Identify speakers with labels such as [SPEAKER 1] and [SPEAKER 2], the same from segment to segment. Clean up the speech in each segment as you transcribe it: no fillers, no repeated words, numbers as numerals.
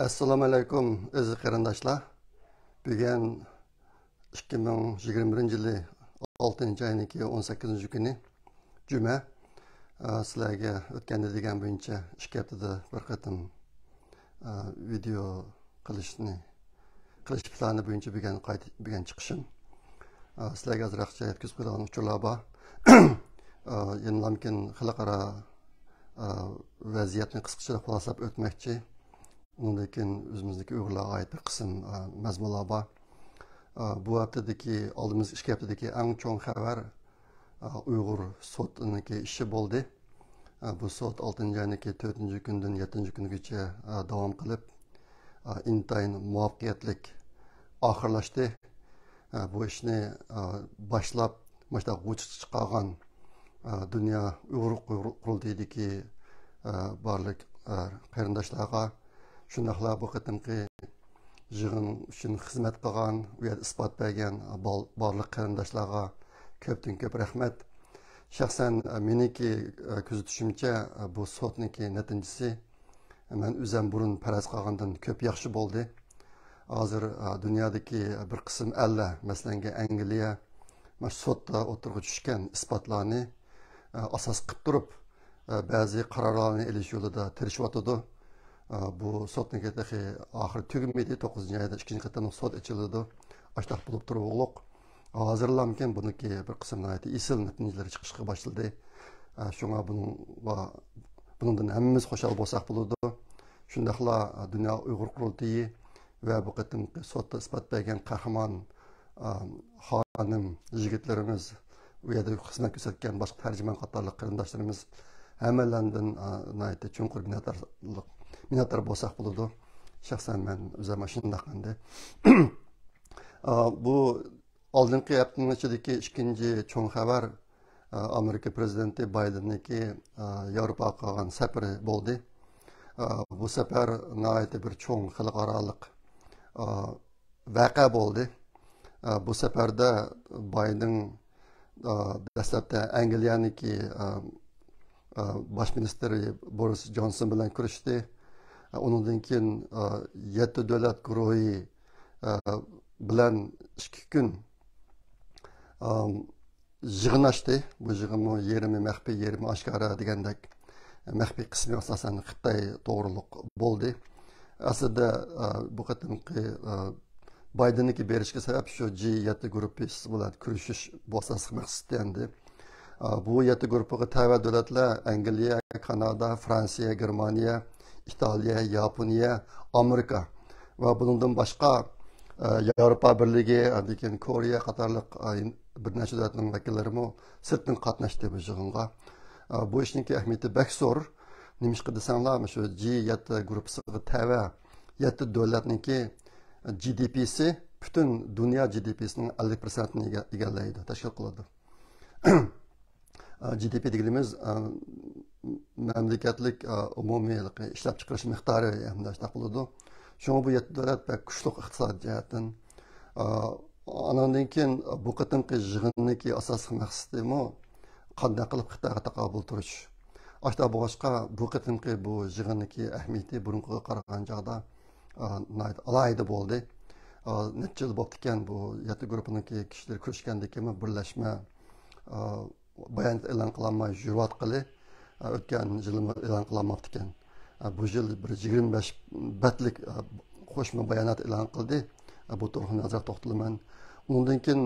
[SPEAKER 1] Assalomu alaykum aziz qarindoshlar. Bugun 2021-yili 6-oyning 18 kuni juma. Sizlarga o'tganda degan bo'yicha 2 haftada bir qatim video qilish plani bo'yicha bugun chiqishim. Sizlarga azroqcha yetkazib qo'ygan uchurlar bor. Yana mumkin xalqaro vaziyatni qisqacha xulosalab o'tmoqchi. Ondan keyin o'zimizdagi Uyg'urlarga oid bir qism mazmunlar bor. Bu haftadagi oldimiz 2 haftadagi eng chong xabar Uyg'ur sotiniki ishi bo'ldi. Bu sot 6-oyning 4-kundan 7-kungacha davom qilib, intayin muvaffaqiyatli oxirlashdi. Bu ishni boshlab mana g'uchiq chiqargan Dunyo Uyg'ur qurultayidagi barliq qarindoshlarga shundoqla bu qatimki yig'in uchun xizmat qilgan va isbot bergan barliq qarindoshlarga ko'pdan ko'p rahmat. Shaxsan meniki kuzatishimcha bu sotniki natijasi men o'zim burun faraz qilgandan ko'p yaxshi bo'ldi. Hozir dunyodagi bir qism ellar, masalan Angliya, mana sotda o'tirg'i tushgan isbotlarni asos qilib turib ba'zi qarorlarni olish yo'lida tirishyotdi. Bu sotniki oxiri tugamaydi. 9-oyda 2 qatam sot ochiladi. Ashtaq bo'lib turibliq. Hozirlamkin buniki bir qismdan isil natijalar chiqishga boshladi. Shunga bundan hammamiz xushal bo'lsak bo'ladi. Shundaqla Dunyo Uyg'ur qurultiyi va bu qatimki sotda isbot bergan qahramon xonim yigitlarimiz u yerda xizmat ko'rsatgan boshqa tarjimon qatorli qarindoshlarimiz hammalaridan chuqur minnatdor bo'lsak bo'ladi. Shaxsan men o'zim shunday qildim. Bu oldingi haftaning ichidagi ikkinchi cho'ng xabar Amerika prezidenti Baydenniki Yevropaga qilgan safari bo'ldi. Bu safar nihoyatda bir cho'ng xalqaro voqea bo'ldi. Bu safarda Bayden dastlabda Angliyaniki bosh ministri Boris Johnson bilan ko'rishdi. Ondan keyin 7 davlat guruhi bilan 2 kun yig'in ochdi. Bu yig'in yerimi maxfiy, yerimi oshkora degandek maxfiy qismi asosan Xitoy to'g'riliq bo'ldi. Aslida bu qatimki Bayden'niki berishga sabab shu G7 gruppasi bilan kurashish bu asosiy maqsad endi. Bu 7 guruhga tava davlatlar Angliya, Kanada, Fransiya, Germaniya, İtalya, Yaponiya, Amerika va bundan boshqa Yevropa Birligi, lekin Koreya qatorliq bir necha davlatning vakillari sirtdan qatnashdi bu yig'inga. Bu ishning ahamiyati bak zo'r. Nimishqa desanglar, shu G7 guruhiga tava 7 davlatniki GDP'si butun dunyo GDP'sining 50%ni egallaydi, tashkil qiladi. GDP deganimiz mamlakatlik umumiy ishlab chiqarish miqdori hamda shunaqa bo'ladi. Shunga bu 7 davlat kuchli iqtisodiy jihatdan. Andan keyin bu qatimki yig'inniki asosiy maqsadi qanday qilib Xitoyga taqobil turish. Ashta boshqa bu qatimki bu yig'inniki ahamiyati burunqiga qaragan chog'da alohida bo'ldi. Necha yil bo'ldi ekan bu 7 guruhiniki kishilar ko'rishgandiki birlashma bayonot e'lon qilinmay yurayotgani o'tgan yil e'lon qilinmoqda ekan. Bu yil bir 25 batlik qo'shma bayonot e'lon qildi. Bu to'g'risida nazar to'xtalaman. Undan keyin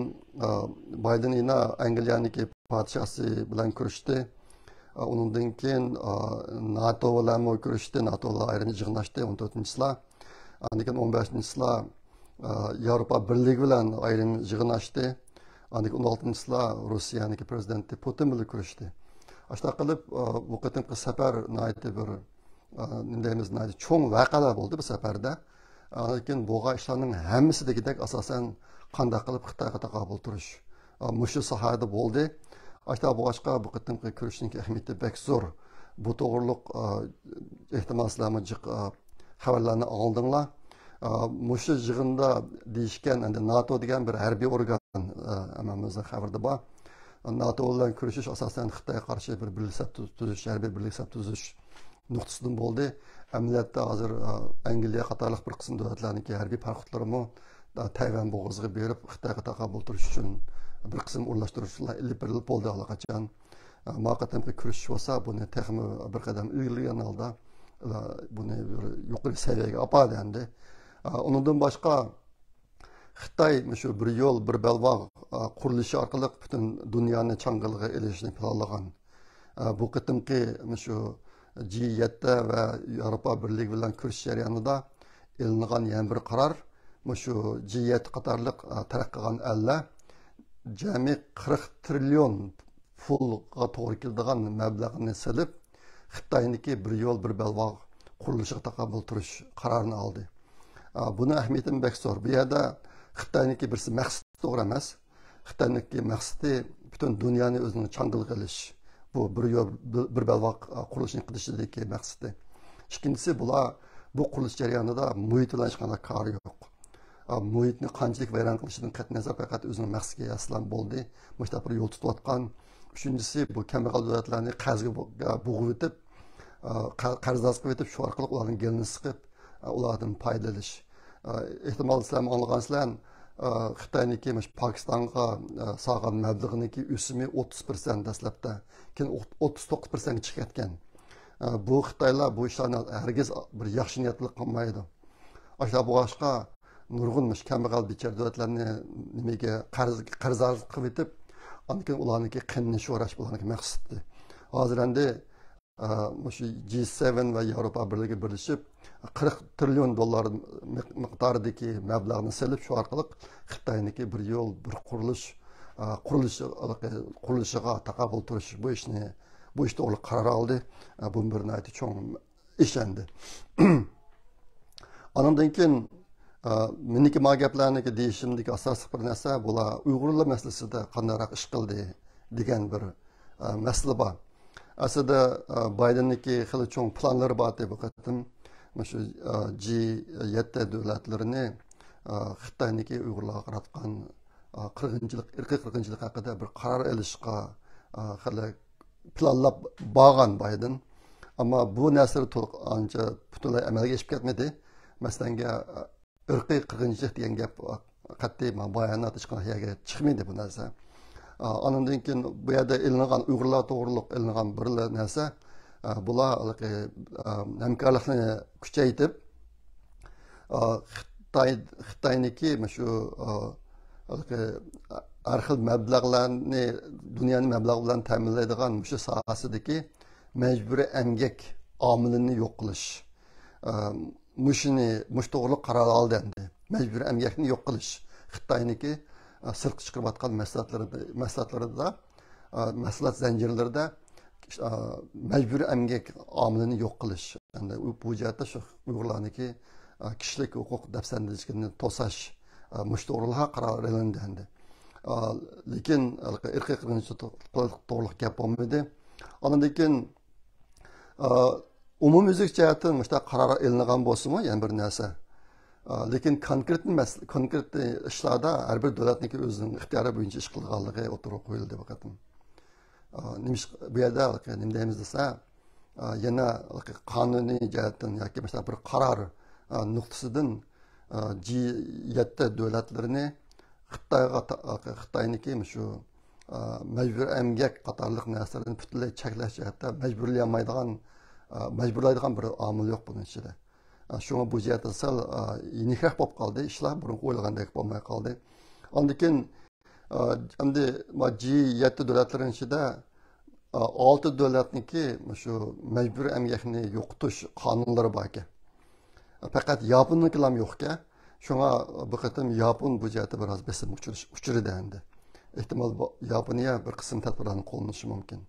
[SPEAKER 1] Bayden yana Angliyaniki podshosi bilan ko'rishdi. Undan keyin NATO bilan ko'rishdi. NATOlar ayrim yig'inlashdi 14-sila. Undan keyin 15-sila Yevropa Birligi bilan ayrim yig'inlashdi. Undan keyin 16-sila Rossiyaniki prezidenti Putin bilan ko'rishdi. Ashta qilib bu qatimki safar nihoyatda bir nindaymiz cho'ng voqealar bo'ldi bu safarda. Lekin bo'lgan ishlarning hammasi degidek asosan qanday qilib Xitoyga taqobil turish mushu sohada bo'ldi. Ashta boshqa bu qatimki ko'rishning ahamiyati bak zo'r. Bu to'g'riliq ehtimol sizlarga xabarlarni oldinglar. Mushu yig'inda deyishgan endi NATO degan bir harbiy organ hammamizda xabarda bor. NATO bilan kurashish asosan Xitoyga qarshi bir birlik tuzish, harbiy birlik tuzish nuqtasidan bo'ldi. Amaliyotda hozir Angliya qatorliq bir qism davlatlarniki harbiy parxodlarimi Tayvan bo'g'oziga berib Xitoyga taqabul turish uchun bir qism o'rlashtirishlar ilib berilib bo'ldi allaqachon. Muvaqqatimga kurashish bo'lsa, buni texmi bir qadam ilgarilagan holda buni yuqori seviyaga olib bordi. Undan boshqa Xitoy shu bir yo'l, bir belbog' qurilishi orqali butun dunyoni chang'ilga ilishni planlagan. Bu qitimki shu G7 va Yevropa Birligi bilan kurash jarayonida ilingan yana bir qaror shu G7 qatorliq taraqqiy qilgan ellar jami 40 trillion pulga to'g'ri keladigan mablag'ni silib Xitoyniki bir yo'l, bir belbog' qurilishiga taqabul turish qarorini oldi. Buni ahamiyati bek zo'r. Bu yerda Xitoyniki birisi maqsad to'g'ri emas. Xitoyniki maqsadi butun dunyoni o'zining chang'il qilish. Bu bir yo'l, bir belbog' qurilishini qilishidagi maqsadi. Ikkinchisi bu qurilish jarayonida muhit bilan hech qanday kori yo'q. Muhitni qanchalik vayron qilishidan qat'iy nazar faqat o'zining maqsadiga aslan bo'ldi. Mushta bir yo'l tutayotgan. Uchinchisi bu kambag'al davlatlarni qarzga bo'g'ib o'tib, qarzdorlik qilib o'tib, shu orqali ularning gelini siqib, ulardan foydalanish. Ehtimol sizlar anlagansizlar, Xitoyniki Pokistonga sog'an mablag'niki o'simi 30% dastlabda, keyin 39%ga chiqib ketgan. Bu Xitoylar bu ishlarni hargiz bir yaxshi niyat bilan qilmaydi. Ashla bu boshqa nurg'un kambag'al bechora davlatlarni nimaga qarzdorlik qilib o'tib, Ankin ularniki qinni sho'rash bularniki maqsadi. Hozir endi shu G7 va Yevropa Birligi birlashib 40 trillion dollar miqdoridagi mablag'ni silib, shu orqali Xitoyniki bir yo'l, bir qurilishiga taqabul turish bu ishda ular qaror oldi. Bu bir nayt cho'ng ish endi. Andan keyin meniki magaplarniki deyishimdagi asosiy bir narsa bular Uyg'urlar masalasida qandayroq ish qildi degan bir masala bor. Aslida Baydenniki xili cho'ng planlari bor deb qatim shu G7 davlatlarini Xitoyniki Uyg'urlarga qaratgan irqiy qirg'inchilik haqida bir qaror olishga xili planlab borgan Bayden. Ammo bu narsa ancha butunlay amalga oshib ketmadi. Masalan, irqiy qirg'inchilik degan gap qat'iy bayonot hech qanday chiqmaydi bu narsa. Ondan keyin bu yerda ilingan Uyg'urlar to'g'riliq ilingan bir narsa bular hamkorlikni kuchaytirib Xitoyniki shu har xil mablag'larni dunyoning mablag'i bilan ta'minlaydigan shu sohasidagi majburiy emgak omilini yo'q qilish. Mush to'g'riliq qaror oldi endi. Majburiy emgakni yo'q qilish. Xitoyniki sirtqa chiqarayotgan mahsulotlarida, mahsulot zanjirlarida majburiy emgak omilini yo'q qilish. Endi bu jihatda shu Uyg'urlarniki kishilik huquq dafsandiligini to'sash mush to'g'riliq qaror olindi endi. Lekin irqiy qirg'inchilik to'g'riliq gap bo'lmadi. Ondan keyin umumyüzlik jihatdan mushta qaror ilingan bo'lsa-mu, yana bir narsa. Lekin konkret ishlarda har bir davlatniki o'zining ixtiyori bo'yicha ish qilganligi o'tirib qo'yildi vaqtim. Bu yerda nima deymiz desa, yana qonuniy jihatdan yoki boshqa bir qaror nuqtasidan G7 davlatlarini Xitoyniki shu majburiy emgak qatorliq narsalarni butunlay cheklash jihatda majburlaydigan bir omil yo'q buning ichida. Shunga bu jihatda sal yeniroq bo'lib qoldi, ishlar burun o'ylagandek bo'lmay qoldi. Ondan keyin endi G7 davlatlarining ichida 6 davlatniki shu majburiy emgakni yo'qotish qonunlari bor ekan. Faqat Yaponniki ham yo'q ekan. Shunga bu qatim Yapon bu jihatda biroz besim uchirdi endi. Ehtimol Yaponiya bir qism tadbirlarni qo'llanishi mumkin.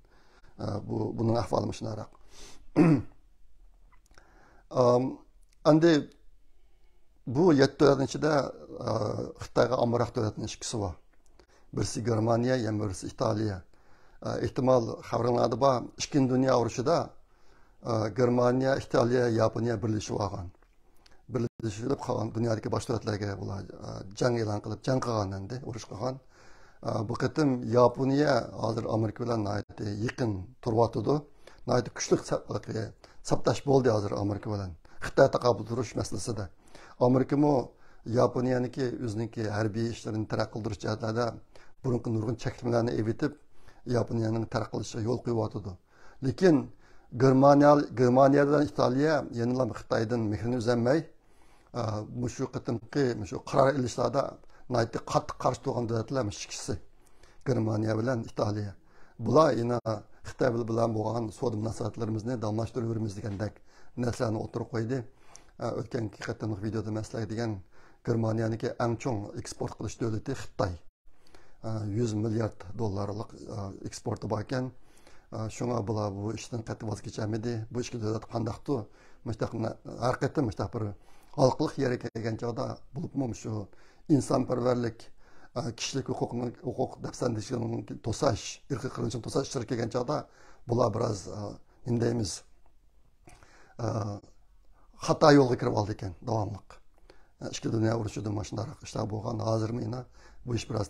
[SPEAKER 1] Buning ahvoli shunaqa. Endi bu 7 davlatning ichida Xitoyga omroq davlatning ikkisi bor. Birisi Germaniya, yana birisi Italiya. Ehtimol xabarlarda bor, Ikkinchi dunyo urushida Germaniya, Italiya, Yaponiya birlashib olgan. Birlashib qolgan dunyodagi boshqa davlatlarga ular jang e'lon qilib, jang qilgan endi, urush qilgan. Bu qatim Yaponiya hozir Amerika bilan yaqin turyotdi. nayda kuchli saptash bo'ldi hozir Amerika bilan. Xitoy taqabul turish masalasida. Amerika mo Yaponiyaniki o'ziniki harbiy ishlarini taraqqiy qildirish jihatlarida burunqi nurg'un cheklamalarni evitib, Yaponiyaning taraqqiy qilishiga yo'l qo'yyotdi. Lekin Germaniyadan Italiya yana Xitoydan mehrini uzanmay, shu qitimqi shu qaror ilishlarda nayda qattiq qarshi turgan davlatlar ikkisi. Germaniya bilan Italiya. Bular yana Xitoy bilan bo'lgan savdo munosabatlarimizni damlashtirib degandek narsalarni o'tirib qo'ydi. O'tgan qatimliq videoda maslahatlagan Germaniyaniki eng chong eksport qilish davlati Xitoy. 100 milliard dollarlik eksporti bor ekan. Shunga bular bu ishdan qattiq voz kechamidi. Bu ikki davlat qandaqdi? Har qatim bir xalqlik yerga kelgan chog'da bo'libmi shu insonparvarlik kishilik huquq dafsandishini to'sash, irqiy qirg'inchilikni to'sash ishtirok kelgan chog'da bular biroz indaymiz xato yo'lga kirib oldi ekan davomli. Ikki dunyo urushida mana shunday ishlar bo'lgan. Hozirmi bu ish biroz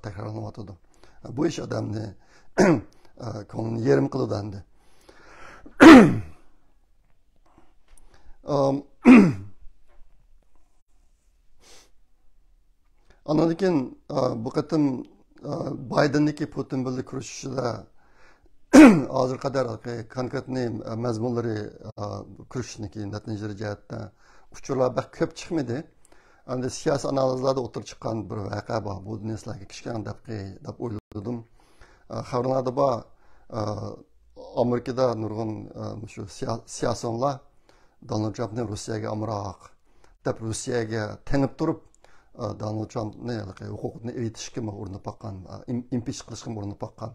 [SPEAKER 1] takrorlanyotdi. Bu ish odamni ko'nglini yerim qiladi endi. Ondan keyin bu qatim Baydenniki Putin bilan kurashishida hozir qadar konkretni mazmunlari kurashishniki natijalari jihatda uchurlar bak ko'p chiqmadi. Endi siyosiy analizlarda o'tirib chiqqan bir voqea bor. Bu narsalarga kichkina deb o'yladim. Xabarlarda bor Amerikada nurg'un shu siyosonlar Donald Trumpni Rossiyaga amroq deb Rossiyaga tengib turib Donald Trumpni huquqni evitishga urinib boqqan, impeach qilishga urinib boqqan.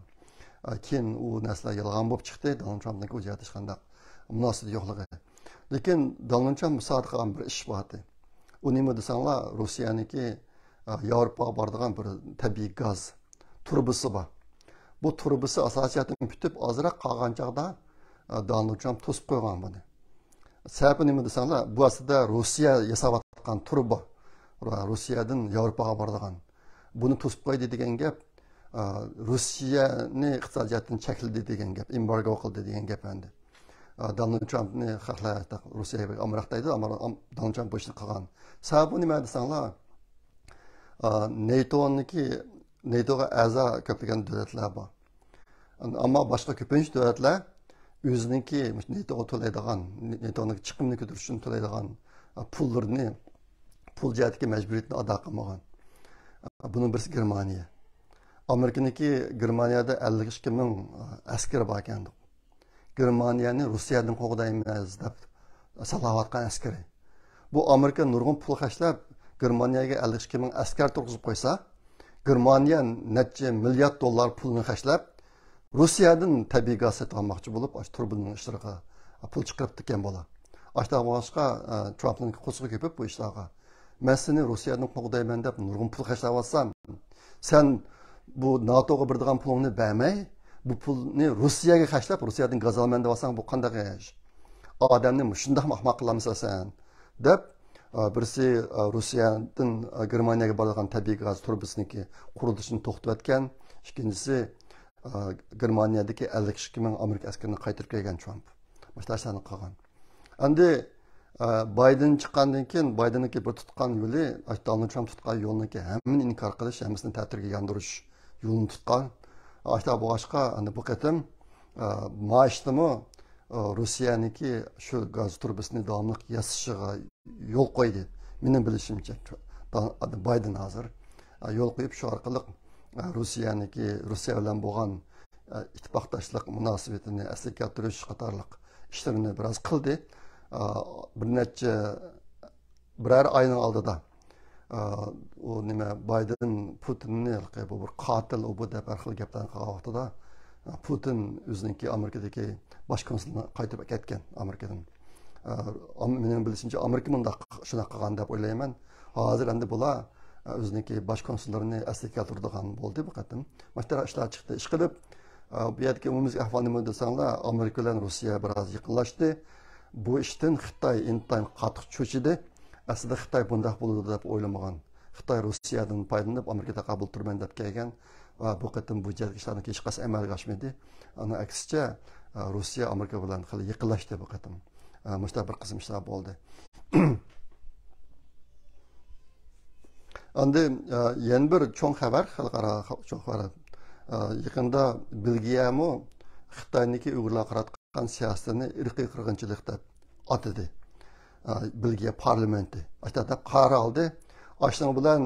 [SPEAKER 1] Keyin u narsalar yolg'on bo'lib chiqdi. Donald Trumpning o'zi hech qanday munosabat yo'qligi. Lekin Donald Trump misol qilgan bir ish bor edi. U nima desanglar, Rossiyaniki Yevropaga boradigan bir tabiiy gaz turbasi bor. Bu turbasi asosiyatini bitib, ozroq qolgan chog'da Donald Trump to'sib qo'ygan buni. Sababi nima desanglar, bu aslida Rossiya yasab atgan turba. Rossiyadan Yevropaga boradigan. Buni to'sib qo'ydi degan gap Rossiyani iqtisodiyotini chekladi degan gap, embargo qildi degan gap endi. Donald Trumpni xalqlar Rossiyaga amroq deydi, ammo Donald Trump bu ishni qilgan. Sababi nima desanglar, NATOga a'zo ko'plagan davlatlar bor. Ammo boshqa ko'pincha davlatlar o'ziniki NATOga to'laydigan, NATOning chiqimini ko'tarish uchun to'laydigan pullarni pul jihatga majburiyatni ado qilmagan. Buning birisi Germaniya. Amerikaniki Germaniyada 52 ming askar bor ekan. Germaniyani Rossiyadan qo'g'daymiz deb salavotgan askari. Bu Amerika nurg'un pul xashlab Germaniyaga 52 ming askar turg'izib qo'ysa, Germaniya necha milliard dollar pulni xashlab Rossiyadan tabiiy gaz sotib olmoqchi bo'lib, turbining ishtirokida pul chiqarib ekan bola. Ashta boshqa Trumpning qo'shiqi ko'pib bu ishlarga. Men seni Rossiyadan qo'g'dayman deb nurg'un pul xashlab olsam, sen bu NATOga birdigan pulni bermay, bu pulni Rossiyaga xashlab, Rossiyadan gaz olman deb olsang, bu qanday ish? Odamni shunday ahmoq qilamsan sen deb birisi Rossiyadan Germaniyaga boradigan tabiiy gaz turbisiniki qurilishini to'xtatgan, ikkinchisi Germaniyadagi 52 ming Amerika askarini qaytarib kelgan Trump. Mashtarsani qilgan. Endi Biden chiqqandan keyin Biden'niki bir tutgan yo'li, Donald Trump tutgan yo'lniki hammani inkor qilish, hammasini ta'tirga yandirish yo'lini tutgan. Ashta boshqa endi bu qatim maishtimi Rossiyaniki shu gaz turbasini davomli yasashiga yo'l qo'ydi. Mening bilishimcha Biden hozir yo'l qo'yib shu orqali Rossiya bilan bo'lgan ittifoqdoshlik munosabatini asliga keltirish qatorliq ishlarini biroz qildi. Birer ayning oldida u nima Biden Putinni bu bir qotil bu deb har xil gaplarni qilgan vaqtida Putin o'ziniki Amerikadagi bosh konsulni qaytib ketgan Amerikadan. Mening bilishimcha Amerika bunda shuna qilgan deb o'ylayman. Hozir endi bular o'ziniki bosh konsullarini asliga keltiradigan bo'ldi bu qatim. Mana ishlar chiqdi. Ish qilib bu yerdagi umumiy ahvol nima desanglar, Amerika bilan Rossiya biroz yaqinlashdi. Bu ishdan Xitoy intayin qattiq cho'chidi. Aslida Xitoy bunday bo'ladi deb o'ylamagan. Xitoy Rossiyadan foydalanib Amerikada qabul turman deb kelgan va bu qatim bu ishlarni hech qanday amalga oshmadi. Ana aksicha Rossiya Amerika bilan xili yaqinlashdi bu qatim. Mushta bir qism ishlar bo'ldi. Endi yana bir cho'ng xabar, xalqaro cho'ng xabar. Yaqinda Belgiyami Xitoyniki Uyg'urlar qaratgan siyosatini irqiy qirg'inchilik deb atadi. Belgiya parlamenti. Ashtada qaror oldi. Ashning bilan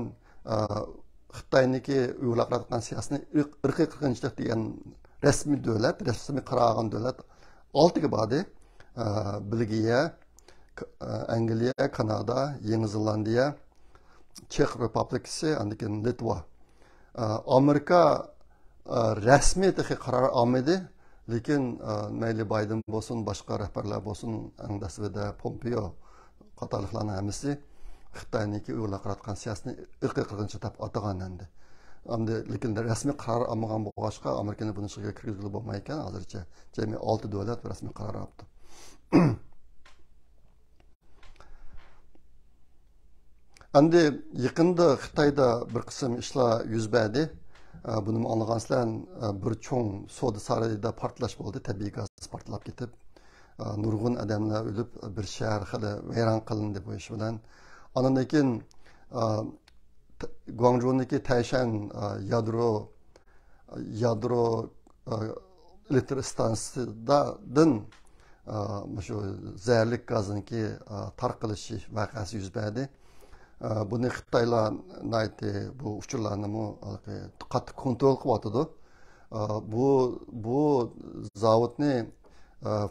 [SPEAKER 1] Xitoyniki Uyg'urlar qaratgan siyosatini irqiy qirg'inchilik degan resmiy davlat, resmiy qarorgan davlat 6ga bordi. Belgiya, Angliya, Kanada, Yangi Zelandiya, Çek Republikasi, andikin Litva. Amerika resmi qarar almadı. Lekin mayli Biden bo'lsin, boshqa rahbarlar bo'lsin, Andasvida Pompeo qatorliqlarning hammasi Xitoyniki Uyg'urlar qaratgan siyosatni irqiy qirg'inchilik deb atagan endi. Lekin rasmiy qaror olmagan bo'lg'achqa Amerikani buni ishga kirgizib bo'lmay ekan, hozircha jami 6 davlat rasmiy qaror oldi. Endi yaqinda Xitoyda bir qism ishlar yuz berdi. Bunu anlagansizlar, bir cho'ng savdo saroyida portlash bo'ldi, tabiiy gaz portlab ketib, nurg'un odamlar o'lib, bir shahar hali vayron qilindi bu ish bilan. Ondan keyin Guangzhoudagi Taishan yadro elektr stansiyasidan shu zaharli gazninki tarqalishi voqeasi yuz berdi. Bunu Xitoylar bu uchurlarni qattiq kontrol qilyotdi. Bu zavodni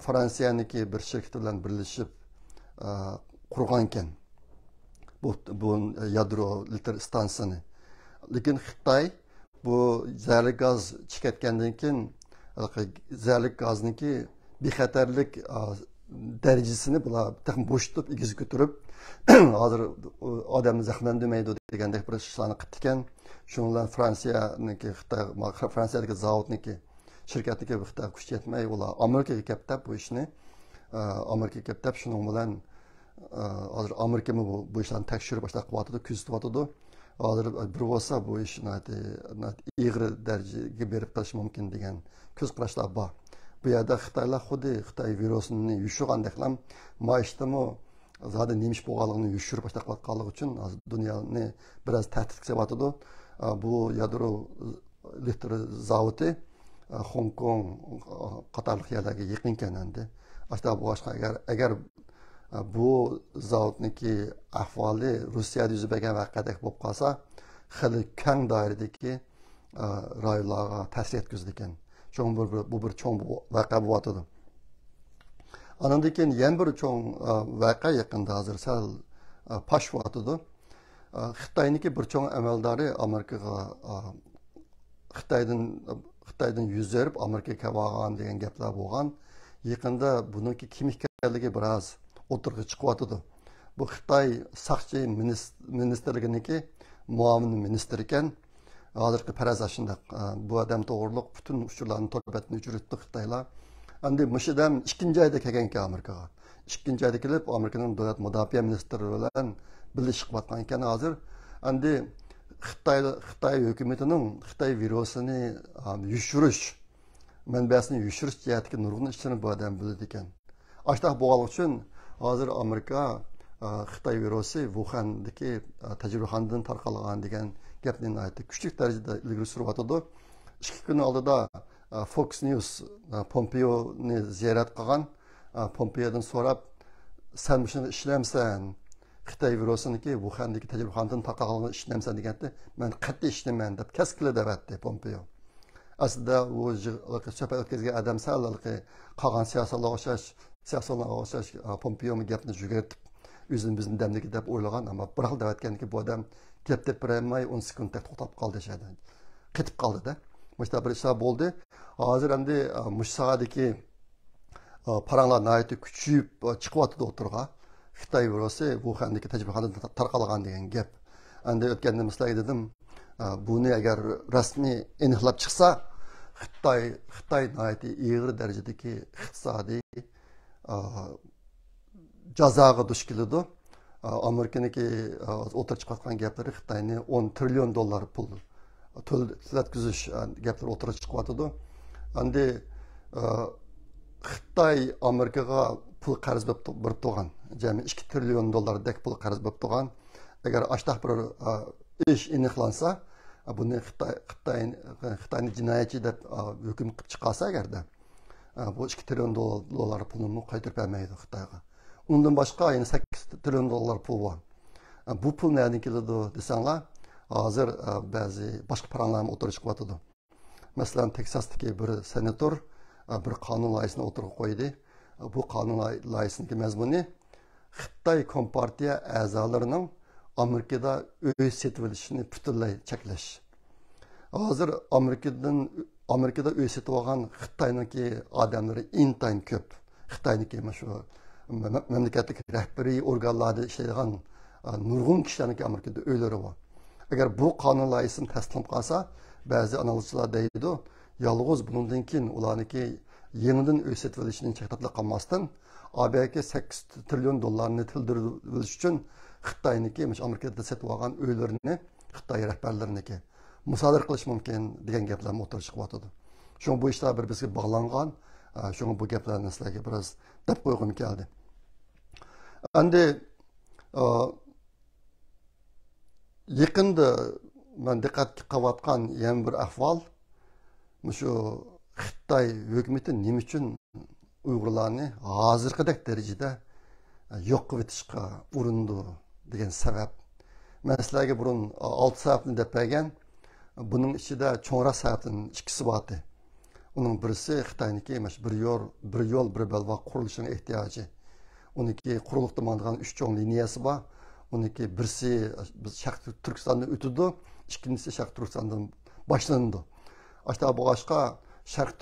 [SPEAKER 1] Fransiyaniki bir shirkat bilan birlashib qurgan ekan. Bu yadro elektr stansiyasini. Lekin Xitoy bu zaharli gaz chiqayotgandan keyin zaharli gazniki bexatarlik darajasini bular bo'shatib egizib ko'tarib hozir odamni zaxmlandirmaydi degandek bir ishlarni qildi ekan. Shundan Fransiyadagi zavodniki shirkatniki Xitoy kuch yetmay ular Amerikaga kelib bu ishni Amerikaga kelib shuning bilan hozir Amerika bu ishlarni tekshirib boshlab qilyotdi, kuzatyapti. Hozir bir bo'lsa bu ishni ig'ir darajaga berib qilish mumkin degan ko'z qarashlar bor. Bu yerda Xitoylar xuddi Xitoy virusini yushirgandek maishtimi zaten neymiş bo'lganligini yushirib boshlayotganligi uchun dunyoni biroz tahdid qilyapti. Bu yadro elektr zavodi Hong Kong qatorliq yerlarga yaqin ekan endi. Agar bu zavodniki ahvoli Rossiyada yuz bergan voqeadek bo'lib qolsa, xili keng doiradagi rayonlarga ta'sir yetkazdi ekan. Bu bir cho'ng voqea bo'lyapti. Andan keyin yana bir cho'ng voqea yaqinda hozir sal pash bo'lyapti. Xitoyniki bir cho'ng amaldori Amerikaga Xitoydan yuz berib Amerikaga kelib olgan degan gaplar bo'lgan. Yaqinda buniki kim ekanligi biroz o'tirg'i chiqyapti. Bu Xitoy saqchi ministrliginiki muavin ministr ekan. Hozirgi parazat shunday. Bu odam to'g'riliq butun uchurlarni to'rbatni uchirdi Xitoylar. Endi mushidan ikkinchi oyda kelgan ekan Amerikaga. Ikkinchi oyda kelib Amerikaning davlat mudofaa ministri bilan birlashib qotgan ekan hozir. Endi Xitoy hukumatining Xitoy virusini yushirish, manbasini yushirish jihatidagi nurg'un ishlarni bu odam biladi ekan. Ashta bo'lganligi uchun hozir Amerika Xitoy virusi Wuhandagi tajribaxonadan tarqalgan degan gapni kuchli darajada ilgari suryapti. 2 kun oldida Fox News Pompeo'ni ziyorat qilgan. Pompeo'dan so'rab, sen shuni ishlamsan, Xitoy virusiniki Wuhandagi tajribaxonadan tarqalgan ishlamsan deganda, men qat'iy ishlamayman deb kaskila devatdi Pompeo. Aslida u suhbat o'tkazgan odam sallalqi qolgan siyosatlarga o'xshash Pompeo'ni gapni jugatib o'zini damligi deb o'ylagan, ammo bir xil devatganki bu odam gap deb bermay 10 sekundda to'xtab qoldi shaydan. Ketib qoldi-da. Mushta bir ishlar bo'ldi. Hozir endi mushsagadagi paranglar nihoyatda kuchayib chiqyapti o'tirg'a. Xitoy virusi Wuhandagi tajribaxonadan tarqalgan degan gap. Endi o'tganda misol dedim, buni agar rasmiy aniqlab chiqsa, Xitoy nihoyatda ig'ir darajadagi iqtisodiy jazoga duch keladi. Amerikaniki o'tirib chiqayotgan gaplari Xitoyni 10 trillion dollar pul to'latkizish gaplar o'tirib chiqyapti. Endi Xitoy Amerikaga pul qarz berib turgan, jami 2 trillion dollardek pul qarz berib turgan. Agar ashtaq bir ish aniqlansa, buni Xitoyni jinoyatchi deb hukm qilib chiqarsa agarda, bu 2 trillion dollar pulni qaytarib bermaydi Xitoyga. Undan boshqa yana 8 trillion dollar pul bor. Bu pul nereden keladi desanglar, hozir ba'zi boshqa paranlarni o'tirib chiqyotdi. Masalan, Teksasdagi bir senator bir qonun loyihasini o'tirib qo'ydi. Bu qonun loyihasining mazmuni Xitoy Kompartiya a'zolarining Amerikada uy setib olishini butunlay cheklash. Hozir Amerikada uy setib olgan Xitoyniki odamlari intayin ko'p. Xitoyniki shu mamlakatlik rahbariy organlarda ishlaydigan nurg'un kishilarniki Amerikada uylari bor. Agar bu qonun loyihasini tasdiqlanib qolsa, ba'zi analizchilar deydi, yolg'iz bundan keyin ularniki yeniden uy setib olishini cheklab qolmasdan, ABK 8 trillion dollarni tildirib olish uchun Xitoyniki, Amerikada setib olgan uylarini Xitoy rahbarlariniki musodir qilish mumkin degan gaplarni o'tirib chiqyotdi. Shuning bu ishlar bir-biriga bog'langan, shuning bu gaplarni sizlarga biroz deb qo'ygim keldi. Endi yaqinda men diqqat qilayotgan yana bir ahvol, shu Xitoy hukumati nima uchun Uyg'urlarni hozirgidek darajada yo'q qilib etishga urindi degan sabab. Men sizlarga burun 6 sababni deb bergan, buning ichida cho'ngroq sababning ikkisi bor. Uning birisi Xitoyniki bir yo'l bir belbog' qurilishining ehtiyoji. Uniki quruqda mandigan 3 cho'ng liniyasi bor. Uniki birisi biz Sharq Turkistondan o'tdi, ikkinchisi Sharq Turkistondan boshlandi. Ashta boshqa Sharq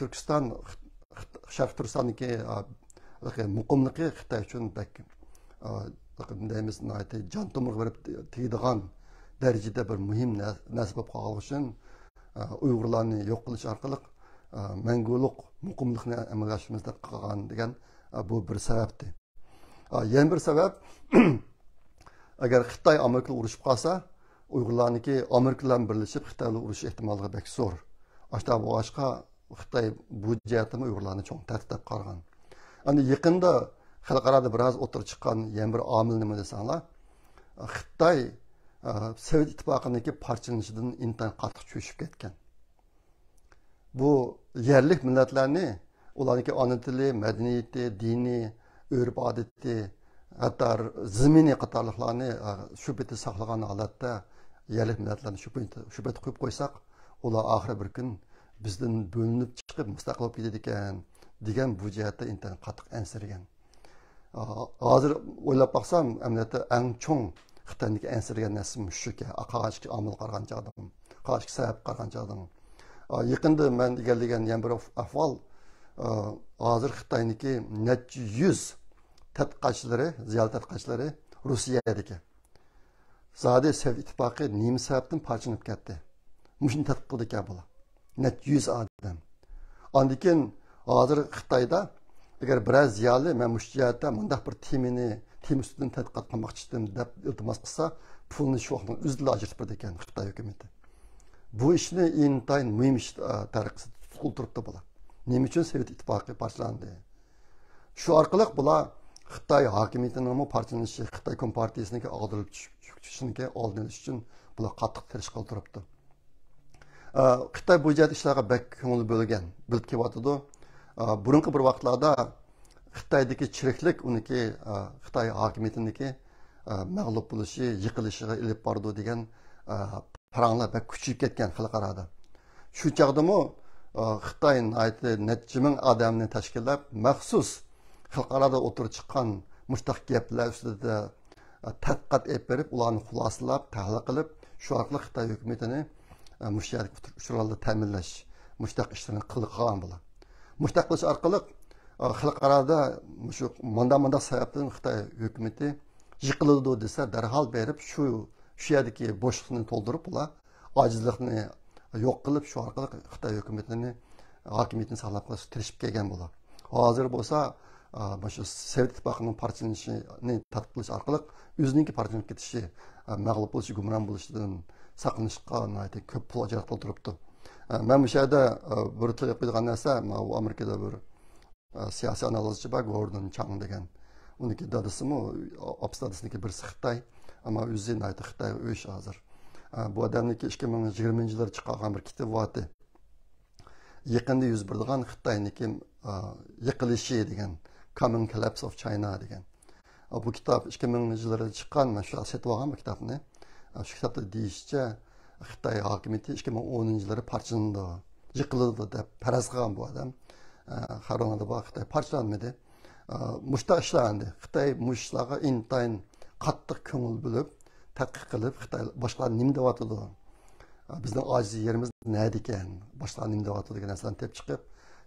[SPEAKER 1] Turkistonniki muqimligi Xitoy uchun deymiz, jon tomir berib tegadigan darajada bir muhim narsa bo'lib qolgani uchun Uyg'urlarni yo'q qilish orqali mangulik muqimlikni amalga oshirishimizda qilgan degan bu bir sababdir. Yana bir sabab, agar Xitoy Amerikaga urushib qolsa, Uyg'urlarniki Amerika bilan birlashib Xitoyga urushish ehtimoli bek zo'r. Ashta boshqa Xitoy bu jihatdan Uyg'urlarni cho'ng tahdid qilgan. Endi yaqinda xalqarada biroz o'tirib chiqqan yana bir omil nima desanglar, Xitoy Sovet ittifoqidagi parchalanishidan intayin qattiq cho'shib ketgan. Bu yerlik millatlarni, ularniki ona tili, madaniyati, dini, urf-odati, hatto ziminiy qatorliqlarni shu bitta saqlagan holatda yerlik millatlarni shu bitta qo'yib qo'ysak, ular oxiri bir kun bizdan bo'linib chiqib mustaqil bo'lib ketadi ekan degan bu jihatda intayin qattiq ansirgan. Hozir o'ylab baxsam, amaliyotda eng cho'ng Xitoyniki ansirgan narsa shuki, qog'ozga omil qargan chog'dim, qog'ozga sabab qargan chog'dim. Yaqinda men egallagan yana bir ahvol, hozir Xitoyniki necha yuz tadqiqotchilari, ziyoli tadqiqotchilari Rossiyadagi. Zodi Sovet ittifoqi nima sababdan parchalanib ketdi? Mushuni tadqiq qildi ekan bular. Necha yuz odam. Ondan keyin hozir Xitoyda agar biroz ziyoli men mush jihatda mundaq bir tem ustidan tadqiqot qilmoqchidim deb iltimos qilsa, pulni shu vaqtda o'zida ajratib berdi ekan Xitoy hukumati. Bu ishni intayin muhim ish tariqasida tutqul turibdi bular. Nima uchun Sovet ittifoqi parchalandi? Shu orqali bular Xitoy hokimiyatining parchalanishi, Xitoy kompartiyasiga ag'darilib tushishini oldini olish uchun bular qattiq tirish qilib turibdi. Xitoy bu jihat ishlarga bek ko'ngil bo'lgan, bilib kelyotdi. Burungi bir vaqtlarda Xitoydagi chiriklik uniki Xitoy hokimiyatiniki mag'lub bo'lishi, yiqilishiga ilib bordi degan paranglar bek kuchayib ketgan xalqarada. Shu chog'dami Xitoy necha ming odamni tashkillab, maxsus xalqarada o'tirib chiqqan mushtaq gaplar ustida tadqiqot olib berib, ularni xulosalab, tahlil qilib, shu orqali Xitoy hukumatini mushtaq uchurlarni ta'minlash, mushtaq ishlarni qilgan bo'ladi. Mushtaq qilish orqali xalqarada shu manda sababdan Xitoy hukumati yiqiladi desa, darhol berib shu yerdagi bo'shliqni to'ldirib, ular ojizlikni yo'q qilib, shu orqali Xitoy hukumatini hokimiyatini saqlab qolishga tirishib kelgan bo'ladi. Hozir bo'lsa, shu Sovet ittifoqining parchalanishini tadqiq qilish orqali o'zininki parchalanib ketishi, mag'lub bo'lishi, gumron bo'lishidan saqlanishga ko'p pul ajratib turibdi. Men bu yerda bir qo'ygan narsa, u Amerikada bir siyosiy analizchi bor Gordon Chang degan. Uniki dadısımı, apis dadısıniki birisi Xitay. Ama o'zi Xitay o'sh hozir. Bu odamniki 2020 yillarda chiqqan bir kitob bor. Yaqinda yuz beradigan Xitoyniki yiqilishi degan, Coming Collapse of China degan. Bu kitob 2000 yillarda chiqqan, men shu setib olgan bu kitobni. Shu kitobda deyishicha Xitoy hokimiyati 2010 yillarda parchalandi, yiqildi deb faraz qilgan bu odam. Xaronada bu Xitoy parchalanmadi. Muşta işlendi. Xitoy muşlarga intayin qattiq ko'ngil bo'lib, tadqiq qilib, Xitoy boshqa nima deyotdi? Bizning ojiz yerimiz nima ekan? Boshqa nima deyotdi degan narsalarni tep chiqib,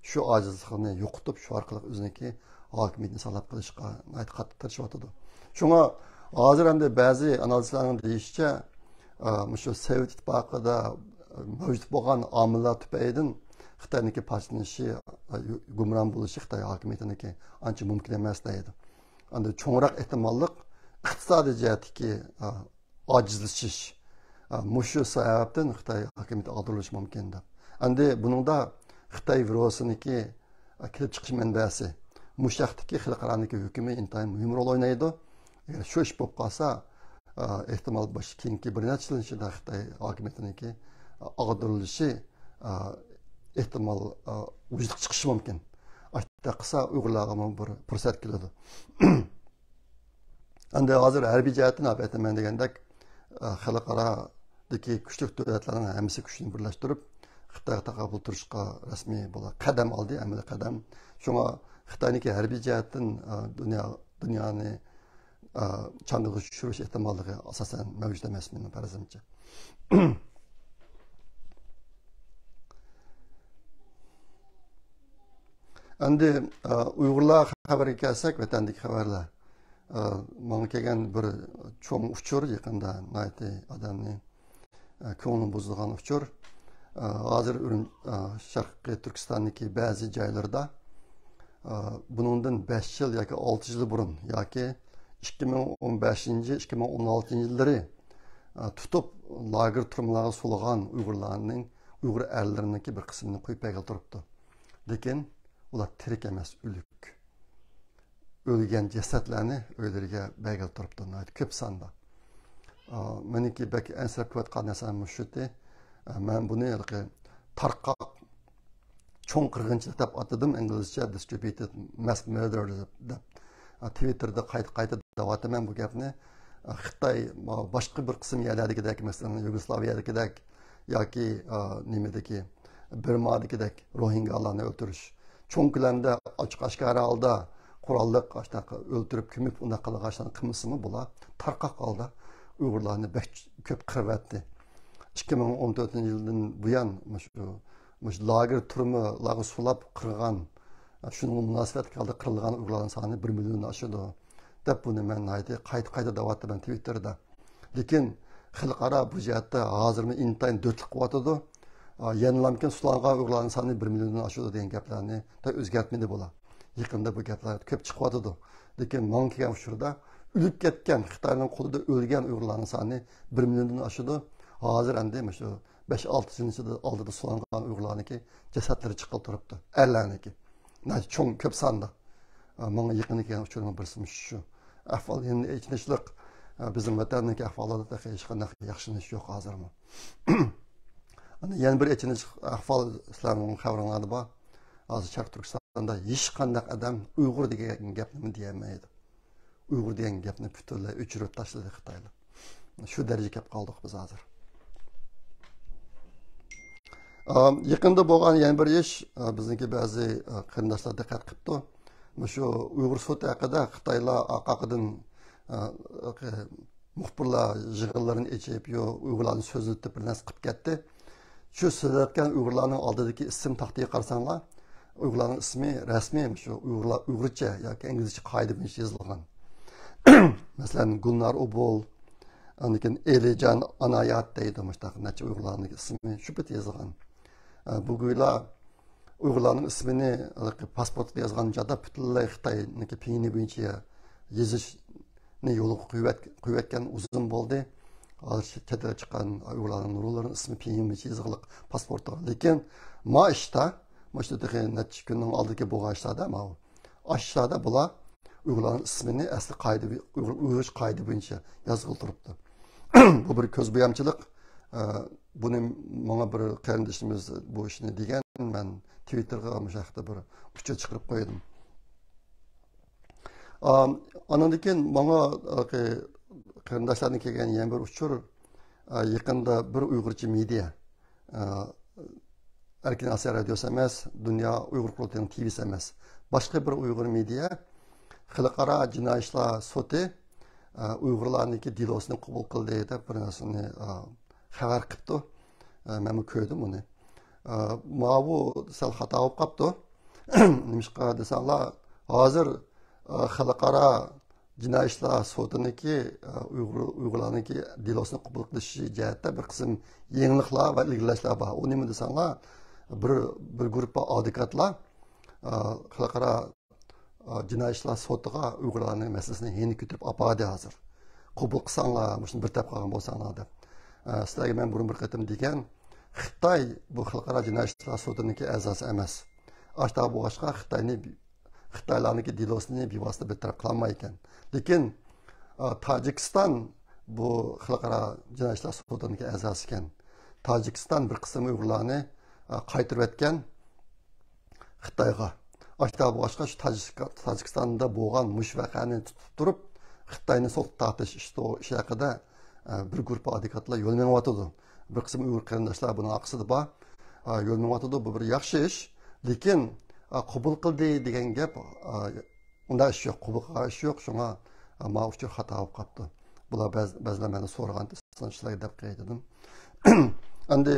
[SPEAKER 1] shu ojizlikni yo'qotib, shu orqali o'ziniki hokimiyatni saqlab qolishga qattiq tirishyotdi. Shunga hozir endi ba'zi analizlarning deyishicha, shu Sovet ittifoqida mavjud bo'lgan omillar tufaylidan Xitoyniki parchalanishi, gumron bo'lishi Xitoy hokimiyatiniki ancha mumkin emas deydi. Endi cho'ngroq ehtimollik iqtisodiy jihatdagi ojizlashish, mushu sababdan Xitoy hokimiyati ag'darilishi mumkin deb. Endi buningda Xitoy virusiniki kelib chiqish manbasi, mushaqdagi xalqaroniki hukumi intayin muhim rol o'ynaydi. Agar shu ish bo'lib qolsa, ehtimol keyingi bir necha yil ichida Xitoy hokimiyatiniki ag'darilishi ehtimol vujudga chiqishi mumkin. Ashta qilsa Uyg'urlarga bir fursat keladi. Endi hozir harbiy jihatdan aytaman degandek, xalqarodagi kuchli davlatlarning hammasi kuchini birlashtirib, Xitoyga taqabul turishga rasmiy bo'la qadam oldi, amaliy qadam. Shunga Xitoyniki harbiy jihatdan dunyoni chang'iga tushirish ehtimolligi asosan mavjud emas, mening farazimcha. Endi Uyg'urlar xabariga kelsak, vatandagi xabarlar. Menga kelgan bir cho'ng uchur yaqinda odamni ko'nglini buzadigan uchur. Hozir Sharqiy Turkistondagi ba'zi joylarda buningdan 5 yil yoki 6 yil burun yoki 2015-2016 yillari tutib lager turmalarga so'lgan Uyg'urlarning, Uyg'ur erlariniki bir qismini qo'yib bergan turibdi. Lekin ular tirik emas, o'lik. O'lgan jasadlarni o'ylariga bergan turibdi, ko'p sonda. Meniki bek ansirab ko'rayotgan narsam shuki, men buni tarqoq cho'ng qirg'inchilik deb atadim, inglizcha distributed mass murder deb. Twitterda qayta davotaman bu gapni. Xitoy boshqa bir qism yerlardagidek, masalan Yugoslaviyadagidek yoki nimadagi Birmadagidek Rohingyalarni o'ldirish, cho'ng ko'lamda ochiq-oshkora holda qurolliq o'ldirib, ko'mib unday qilgan qilmisimi bular tarqoq holda Uyg'urlarni ko'p qirvatdi. 2014-yildan buyon shu lager turmalarga sulab qirgan, shunga munosabat qildi qirilgan Uyg'urlarning soni 1 milliondan oshadi deb buni men qayta davotaman Twitterda. Lekin xalqaro bu jihatda hozirmi intayin dörtlik qilyotidi. Yenilamkin sulangan Uyg'urlarning soni 1 milliondan oshadi degan gaplarni o'zgartmaydi bular. Yaqinda bu gaplar ko'p chiqyotidi. Lekin menga kelgan uchurda o'lib ketgan, Xitoyning qo'lida o'lgan Uyg'urlarning soni 1 milliondan oshadi. Hozir endi shu 5-6 yil oldida sulangan Uyg'urlarniki jasadlari chiqib turibdi. Erlarniki. Cho'ng ko'p sonda. Menga yaqin kelgan uchurning birisi shu. Ahvol endi ichinishliq. Bizim vatanniki ahvolida hech qanday yaxshilanish yo'q hozirmi. Yana bir ichinich ahvol sizlarning xabaringlarda bor. Hozir Sharq Turkistonda hech qanday odam Uyg'ur degan gapni deyolmaydi. Uyg'ur degan gapni butunlay o'chirib tashladi Xitoylar. Shu darajaga kelib qoldik biz hozir. Yaqinda bo'lgan yana bir ish bizniki ba'zi qarindoshlar diqqat qilibdi. Shu Uyg'ur sudi haqida Xitoylar haqqidan muxbirlar yig'inlarini echib, Uyg'urlarni so'zlatib bir narsa qilib ketdi. Shu so'zlayotgan Uyg'urlarning oldidagi ism taxtiga qarasanglar, Uyg'urlarning ismi rasmiy shu Uyg'urcha yoki inglizcha qoida bo'yicha yozilgan. Masalan, Gulnar Obol, anikin Elijan Anayat deydi, necha Uyg'urlarning ismi shu bitta yozilgan. Bu go'ylar Uyg'urlarning ismini pasportda yozgan joyda butunlay Xitoyniki pinyin bo'yicha yozishni yo'lga qo'yayotgan uzun bo'ldi. Hozir chetga chiqqan Uyg'urlarning nurlarning ismi pinyin bo'yicha yozilgan pasportda. Lekin Maştadaki neçe günün aldaki bu ağaçlarda ama aşağıda bula Uygurların ismini asli kaydı, Uygur kaydı boyunca yazılı duruptu. Bu bir köz buyamçılık. Bunu bana bir kardeşimiz bu işini degan, ben Twitter'ga müşahede bir uçça çıkarıp koydum. Anandikin bana kardeşlerden kelgen yan bir uçur, yakında bir Uygurca media, Erkin Asya Radyosu emas, Dünya Uygur Kurultayı'nın TV'si emas. Başka bir Uygur media, Xalqaro Jinoiy ishlar sudi Uyg'urlarniki dilosini qabul qildi deb bir narsani xabar qilibdi. Men ko'rdim uni. Bu sal xato bo'lib qolibdi. Nimishqa desanglar, hozir Xalqaro Jinoiy ishlar sudiniki Uyg'urlarniki dilosini qabul qilishi jihatda bir qism yengilliklar va ilgilashlar bor. U nima desanglar, bir guruh advokatlar Xalqaro Jinoiy ishlar sotiga Uyg'urlarning masalasini yeni ko'tarib apadi hozir. Qabul qilsanglar, shuni bir tap qolgan bo'lsanglar deb. Sizlarga men burun bir qatim degan, Xitoy bu Xalqaro Jinoiy ishlar sotiniki a'zosi emas. Ashta bu boshqa Xitoylarniki dilosini bevosita betaraf qilolmay ekan. Lekin Tojikiston bu Xalqaro Jinoiy ishlar sotiniki a'zosi ekan. Tojikiston bir qism Uyg'urlarni qaytarib etgan Xitoyga. Ashta bu boshqa shu Tojikistonda bo'lgan mush voqeani tutib turib, Xitoyni so'q tortish ish haqida bir guruh advokatlar yo'l mengayotdi. Bir qism Uyg'ur qarindoshlar buni aqsidi bor. Yo'l mengayotdi, bu bir yaxshi ish, lekin qabul qildi degan gap unday ish yo'q, qabul qilish ish yo'q, shunga men uchun xato bo'lib qoldi. Bular ba'zilar meni so'ragan sizlarga deb qaytadim. Endi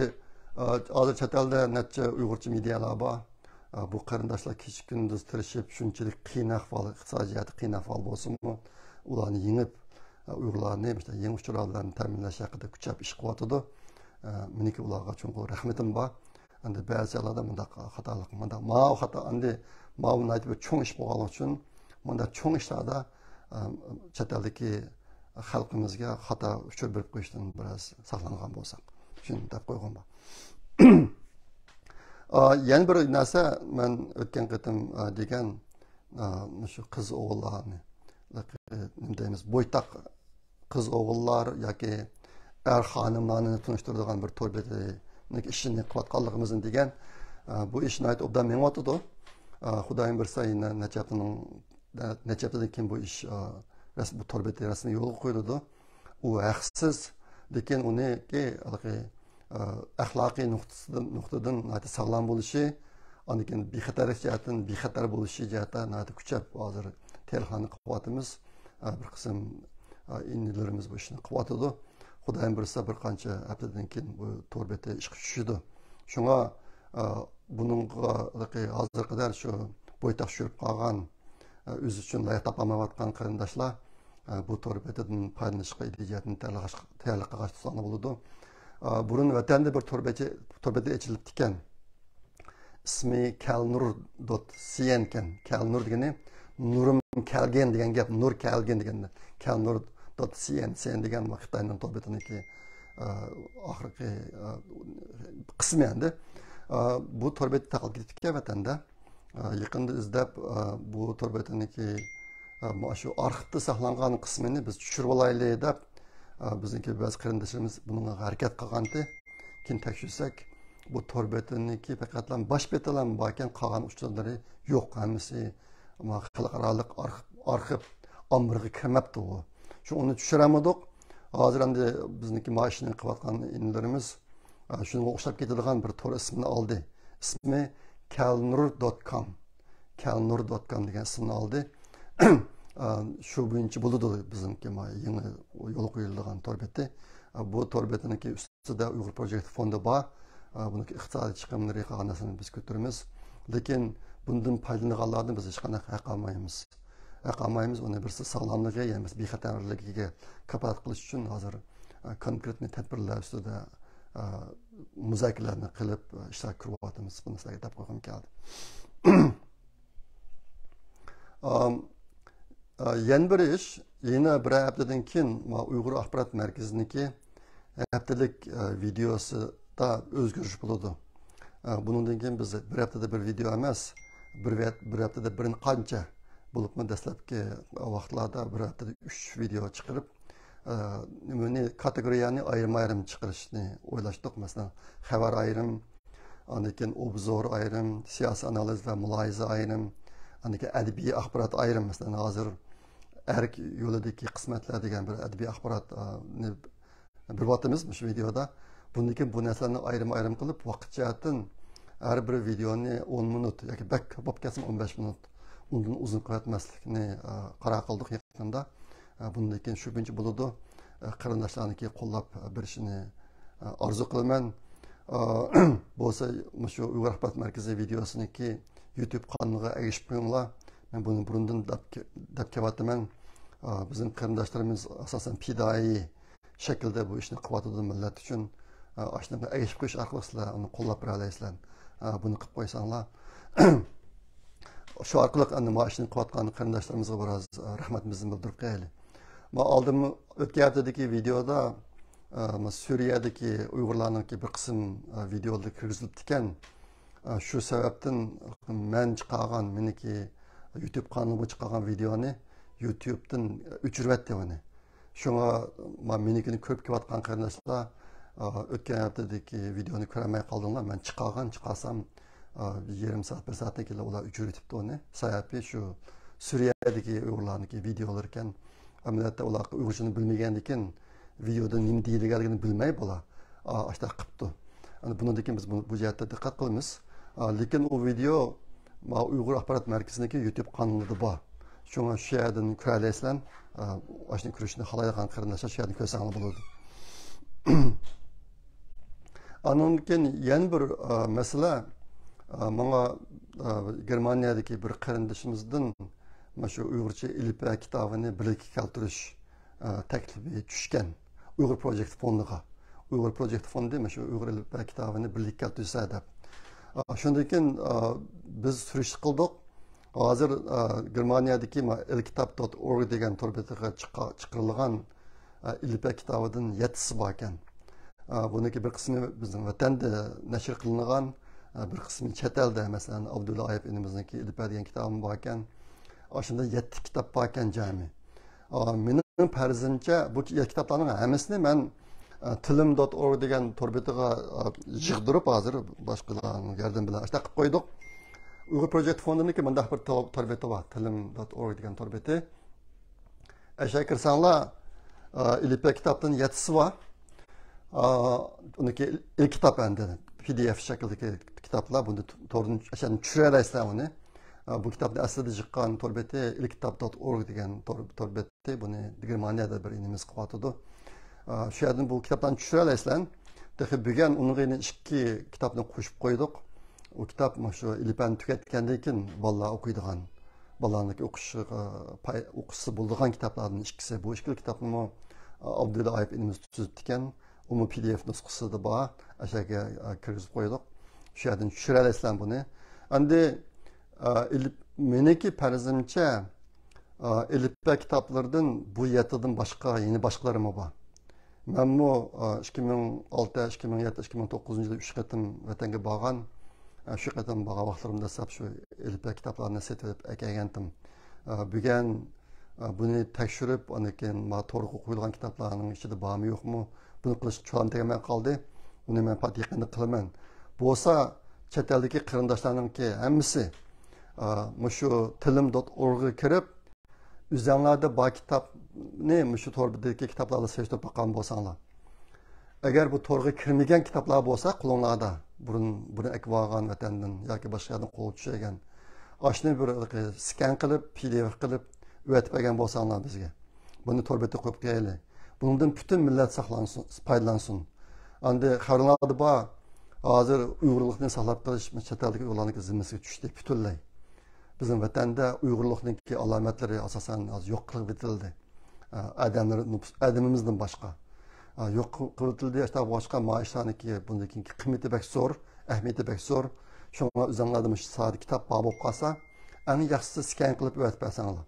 [SPEAKER 1] hozir chet elda necha Uyg'urcha medialar bor. Bu qarindoshlar kecha kunduz tirishib, shunchalik qiyin ahvol, iqtisodiyat qiyin ahvol bo'lsinmi, ularni yengib, Uyg'urlarni işte yangi uchurlarni ta'minlash haqida kuchab ish qilyotdi. Meniki ularga chunqur rahmatim bor. Endi ba'zilarda bunday xatolik, bunday xato, endi ma'lum aytib cho'ng ish bo'lgani uchun bunday cho'ng ishlarda chet eldagi xalqimizga xato uchur berib qo'yishdan biroz saqlangan bo'lsak, shuni deb qo'ygan bor. Yana bir narsa, men o'tgan qatim degan shu qiz o'g'illarni nima deymiz, bo'ytaq qiz o'g'illar yoki er xonimlarni tunishtiradigan bir to'rbetlik ishini qilayotganligimizni degan bu ishni aytib obdan mengayotdi. Xudoyim bilsa, necha haftadan keyin bu ish bu to'rbeti rasmiy yo'lga qo'yildi. U haqsiz, lekin uniki axloqiy nuqtadan sog'lom bo'lishi, anikin bexatarlik jihatdan bexatar bo'lishi jihatdan kuchab hozir telefonni qilyapmiz. Bir qism innilarimiz bu ishni qilyotdi. Xudoyim bilsa, bir qancha haftadan keyin bu to'rbeti ishga tushadi. Shunga buningga hozir qadar shu bo'ytaq tushirib qolgan, o'z uchun layiq topolmayotgan qarindoshlar bu to'rbetidan foydalanishga ijodini tayyorlab qilishsa bo'ladi. Burun vatanda bir to'rbeti ochilibdi ekan. Ismi kalnur.cn ekan. Kalnur degani nurim kelgan degan gap, nur kelgan deganda. Kalnur.cn degan Xitoyning to'rbetiniki oxirgi qismi endi. Bu to'rbet taqib ketgan vatanda yaqinda izlab bu to'rbetiniki shu arxivda saqlangan qismini biz tushirib olaylik deb bizniki ba'zi qarindoshlarimiz bunga harakat qilgandi. Keyin tekshirsak, bu to'rbetiniki faqatlam bosh betidan borgan qolgan uchurlari yo'q, hammasi xalqaroliq arxiv omriga kirmabdi u. Shu uni tushiramadik. Hozir endi bizniki mashina qilayotgan inlarimiz shunga o'xshab ketadigan bir to'r ismini oldi. Ismi kalnur.com. Kalnur.com degan ismni oldi. Shu bo'yicha bo'ladi bizniki yangi yo'l qo'yilgan to'rbeti. Bu to'rbetiniki ustida Uyg'ur Project fondi bor. Buniki iqtisodiy chiqimlari qilganini biz ko'taramiz. Lekin bundan foydalanganlarni biz hech qanday haq olmaymiz. Haq olmaymiz, uni birsi sog'lomligi, ya'ni bexatarligiga kafolat qilish uchun hozir konkret tadbirlar ustida muzokaralarni qilib ishtirok ko'ryapmiz. Buni sizlarga deb qo'ygim keldi. Yana bir ish, yana bir haftadan keyin Uyg'ur axborot markaziniki haftalik videosida o'zgarish bo'ladi. Bundan keyin biz bir haftada bir video emas, bir haftada bir qancha bo'libmi dastlabki vaqtlarda bir haftada 3 video chiqarib, nimani kategoriyani ayrim chiqarishni o'ylashdik. Masalan, xabar ayrim, ondan keyin obzor ayrim, siyosiy analiz va mulohaza ayrim, ondan keyin adabiy axborot ayrim. Masalan, hozir erk yo'lidagi qismatlar degan bir adabiy axborotni bir vatimiz shu videoda. Bundan keyin bu narsalarni ayrim qilib vaqt jihatdan har bir videoni 10 minut yoki bak bo'lib ketsin 15 minut undan uzun qilayotmaslikni qaror qildik yaqinda. Bundan keyin shu birinchi bo'ladi. Qarindoshlarniki qo'llab berishini orzu qilaman. Bo'lsa shu Uyg'ur axborot markazi videosiniki YouTube kanaliga erishib qo'yinglar. Men buni burundan deb kelyapman. Bizim qarindoshlarimiz asosan fidoi shaklda bu ishni qilyotdi millat uchun. Ashnaqa erishib qo'yish orqali sizlar uni qo'llab bera olasizlar. Bunu qilib qo'ysanglar. Shu orqali ana ishni qilayotgan qarindoshlarimizga biroz rahmatimizni bildirib qo'yaylik. Oldin o'tgan haftadagi videoda Suriyadagi Uyg'urlarning bir qism videolar kirgizilib ekan. Shu sababdan men chiqargan meniki YouTube kanalıma chiqargan videoni YouTube'dan o'chiribdi uni. Shunga menikini ko'p kelayotgan qarindoshlar o'tgan haftadagi videoni ko'rmay qoldinglar. Men chiqarsam yarım saat bir saatdan keyin ular o'chiribdi uni. Sababi shu Suriyadagi Uyg'urlarning videolar ekan. Amaliyotda ular Uyg'urchani bilmagandan videoda nima deyilganligini bilmay bo'lar. Ashta qilibdi. Bundan keyin biz bu jihatda diqqat qilamiz. Lekin u video Uyg'ur axborot markazidagi YouTube kanalida bor. Shunga shu yerdan ko'ra olasizlar. Ashni ko'rishni xohlaydigan qarindoshlar shu yerdan ko'rsanglar bo'ladi. Andan keyin yana bir masala, menga Germaniyadagi bir qarindoshimizdan shu Uyg'urcha ilmiy kitobini birlikka keltirish taklifi tushgan. Uyg'ur Project fondiga. Uyg'ur Project fondi shu Uyg'ur ilmiy kitobini birlikka keltirsa deb. Shundan keyin biz surish qildik. Hozir Germaniyadagi elkitap.org degan torbetiga chiqarilgan ilmiy kitobidan 7si bor ekan. Buniki bir qismi bizning vatanda nashr qilingan, bir qismi chet elda, masalan Abdulla Ayib inimizniki ilmiy degan kitobi bor ekan. Shunda 7 kitob bor ekan jami. Mening farzimcha bu kitoblarning hammasini men tilim.org degan torbetiga yig'dirib hozir boshqalarning yardım bilan ashta qilib qo'ydik. Uyg'ur Project fondiniki bunda bir torbeti bor, tilim.org degan torbeti. Aşağı kirsanglar ilmiy kitobdan 7si bor. Uniki ilk kitap endi PDF şeklindeki kitaplar bunu tordan aşağı düşürərsizlər onu. Bu kitabda aslında çıkan torbeti ilktap.org degan torbeti bunu Germaniyada bir inimiz qılatıdı. Şu yerden bu kitapdan düşürərsizlər. Dəxi bugün onun iki kitabını qoşub qoyduq. O kitap şu ilipən tüketkendan keyin balalar oquydigan, balalarning o'qishi bo'lgan kitaplardan ikkisi. Bu ikki kitapni Abdulla Ayib inimiz tuzib ekan. Umu PDF nüsxası da bana aşağıya kirgizib qo'ydik. Shu yerdan tushirasizlar buni. Endi meniki farzimcha ilmiy kitoblardan bu yetidan boshqa yeni boshqalari bor. Men bu 2006, 2007, 2009 yilda 3 qatim vatanga borgan. Shu qatim borgan vaqtlarimda shu ilmiy kitoblarni setib ekandim. Bugun buni tekshirib, undan keyin to'g'ri qo'yilgan kitoblarning ichida bormi yo'qmi? Bunu qilish cho'lam tegmay qoldi. Uni men pat yaqinda qilaman. Bo'lsa, chet eldagi qarindoshlarningki hammasi shu tilim.org ga kirib, o'zinglarda bor kitobni shu torbidagi kitoblarni seçtirib boqqan bo'lsanglar. Agar bu to'rga kirmagan kitoblar bo'lsa, qo'linglarda buni ekib olgan vatandan yoki boshqa yerdan qo'l tushagan. Ashni bir skan qilib, PDF qilib o'tib bergan bo'lsanglar bizga. Buni torbada qo'yib qo'yaylik. Bundan bütün millet saklansın, paylansın. Andi xabarlarda bor, hozir Uyg'urlikni saqlab qolish chet eldagi ularning zimmasiga tushdi butunlay. Bizim vatanda Uyg'urlikning alomatlari asosan yo'q qilib etildi. Adamimizdan boshqa. Yo'q qilib etildi, işte boshqa maishaniki bundaki qiymati bek zo'r, ahamiyati bek zo'r. Shunga o'zinglarda sari kitob bor bo'lib qolsa, eng yaxshisi skan qilib o'tib bersanglar.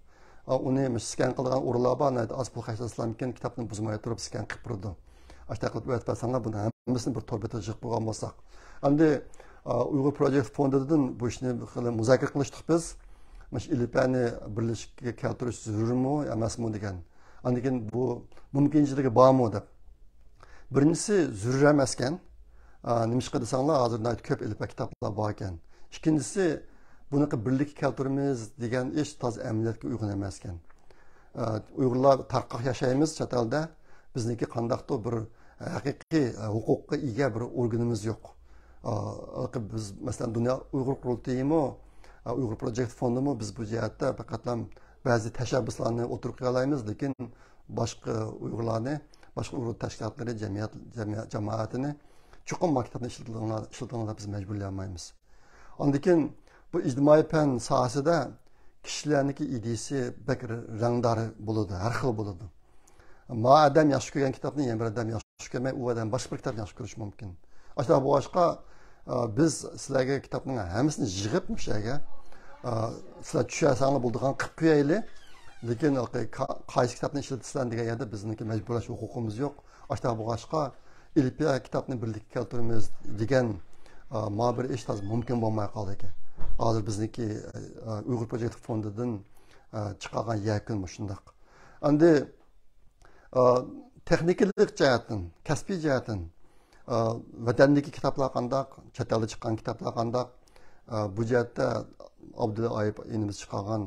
[SPEAKER 1] Uni skan qilgan o'rinlar bor, az pul xarjlasam kitobni buzmay turib skan qilib turdi. Ashta qilib o'tib bersanglar, buni hammasini bir torbada yig'ib qo'ygan bo'lsak. Endi Uyghur Project Fondidan bu ishni muzokara qilishdik biz. Mash ilipani birlashishga keltirish zarurmi emasmi degan. Lekin bu mumkinchiligi bormi deb. Birincisi zarur emas ekan. Nimishqa desanglar hozir ko'p ilpa kitoblar bor ekan. Ikkinchisi bunaqa birlik keltiramiz degan ish toza amaliyotga uyg'un emas ekan. Uyg'urlar tarqoq yashaymiz chet elda. Bizniki qandaqdir bir haqiqiy huquqqa ega bir organimiz yo'q. Biz masalan Dünya Uyg'ur qurultayimi, Uyg'ur Project Fondimi biz bu jihatda faqat ba'zi tashabbuslarni o'tirib qo'yamiz, lekin boshqa Uyg'urlarni, boshqa Uyg'ur tashkilotlari, jamoatini chuqur maktabni ishlatinglar biz majburlayolmaymiz. Ondan bu ijtimoiy fan sohasida kishilarniki ideyasi bak rangdor bo'ladi, har xil bo'ladi. Ma adam yaxshi ko'rgan kitobni yana bir adam yaxshi ko'rmay, u odam boshqa bir kitobni yaxshi ko'rishi mumkin. Aslida bu boshqa biz sizlarga kitobning hammasini yig'ib mushaga sizlar tushasanglar bo'ldigan qilib qo'yaylik. Lekin qaysi kitobni ishlatsizlar degan yerda bizniki majburlash huquqimiz yo'q. Aslida bu boshqa ilpiya kitobni birlikka keltiramiz degan ma bir ish mumkin bo'lmay qoldi ekan. Hozir bizniki Uyg'ur Project Fondidan chiqargan yakun shundoq. Endi texnikalik jihatdan, kasbiy jihatdan vatandagi kitoblar qandaq, chet elda chiqqan kitoblar qandaq, bu jihatda Abdulla Ayib inimiz chiqargan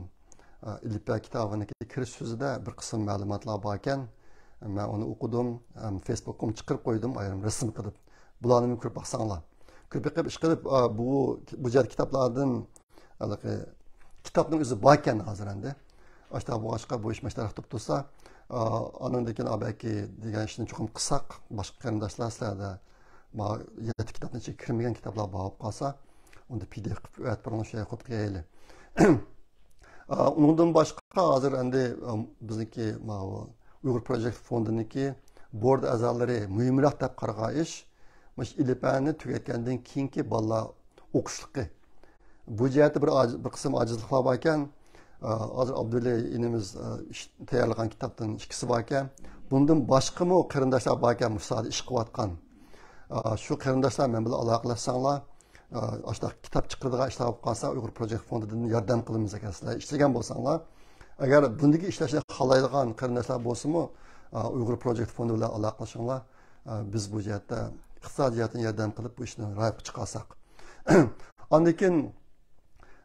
[SPEAKER 1] ilpiya kitobiniki kirish so'zida bir qism ma'lumotlar bor ekan. Men uni o'qidim, Facebook'ga chiqarib qo'ydim, ayrim rasm qilib. Bularni ko'rib baqsanglar. Ko'p ish qilib bu jihat kitoblardan kitobning o'zi bor ekan hozir endi. Ashta bu boshqa bu ish mashtaraf turib tursa, anandakin abaki degan ishni chuqur qilsak, boshqa qarindoshlar sizlarda yeti kitobni ichiga kirmagan kitoblar bo'lib qolsa, unda PDF qilib o'tib shunday qo'yib qo'yaylik. Undan boshqa hozir endi bizniki Uyg'ur Project Fondiniki board a'zolari muhimroq deb qaragan ish ilipani tugatgandan keyingi bolalar o'qishligi. Bu jihatda bir qism ojizliklar bor ekan. Hozir Abdulla inimiz tayyorlagan kitobdan ikkisi bor ekan. Bundan boshqami qarindoshlar bor ekan, musodi ish qilayotgan. Shu qarindoshlar men bilan aloqalashsanglar, ashta kitob chiqaradigan ishlar bo'lib qolsa, Uyg'ur Project Fondidan yordam qilamiz ekan. Sizlar ishlagan bo'lsanglar, agar bundagi ishlashni xohlaydigan qarindoshlar bo'lsa-mu, Uyg'ur Project Fondi bilan aloqalashinglar. Biz bu jihatda iqtisodiyotni yordam qilib bu ishni ro'yobga chiqarsak. Ondan